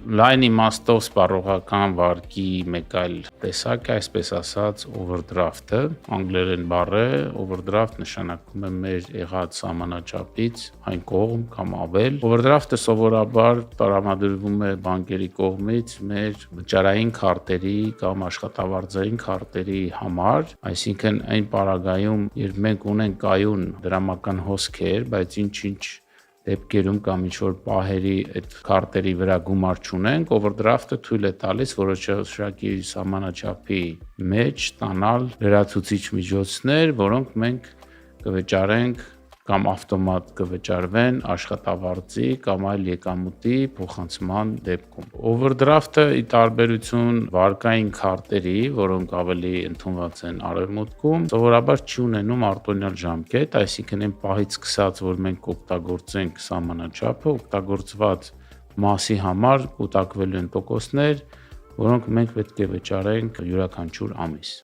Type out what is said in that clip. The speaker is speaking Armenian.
Լայն իմաստով սպառողական վարկի մեկ այլ տեսակ է, այսպես ասած, overdraft-ը, անգլերեն բառ է, overdraft նշանակում է մեր եղած սահմանաչափից այն կողմ կամ ավել։ Overdraft-ը սովորաբար տրամադրվում է բանկերի կողմից մեր վճարային քարտերի կամ աշխատավարձային քարտերի համար, այսինքն այն պարագայում, երբ մենք ունենք կայուն դրամական հոսքեր, բայց ինչ-ինչ դեպքերում կամ ինչ-որ պահերի այդ քարտերի վրա գումար չունենք, overdraft-ը թույլ է տալիս որոշակի սահմանաչափի մեջ ստանալ լրացուցիչ միջոցներ, որոնք մենք կվճարենք կամ ավտոմատ կվճարվեն աշխատավարձի կամ այլ եկամուտի փոխանցման դեպքում։ Overdraft-ը ի տարբերություն վարկային քարտերի, որոնք ավելի ընդունված են արևմուտքում, սովորաբար չի ունենում արտոնյալ ժամկետ, այսինքն այն պահից սկսած, որ մենք կօգտագործենք սահմանաչափը, օգտագործված մասի համար կուտակվելու են տոկոսներ, որոնք մենք պետք է վճարենք յուրաքանչյուր ամիս։